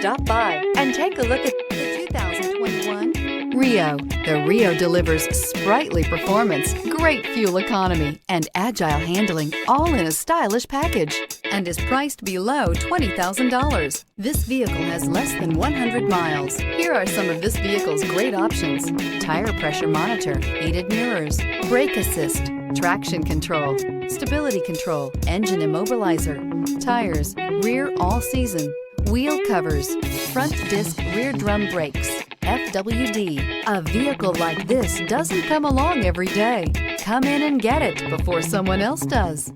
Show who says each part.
Speaker 1: Stop by and take a look at the 2021 Rio. The Rio delivers sprightly performance, great fuel economy, and agile handling, all in a stylish package, and is priced below $20,000. This vehicle has less than 100 miles. Here are some of this vehicle's great options: tire pressure monitor, heated mirrors, brake assist, traction control, stability control, engine immobilizer, tires, rear all-season, wheel covers, front disc rear drum brakes, FWD. A vehicle like this doesn't come along every day. Come in and get it before someone else does.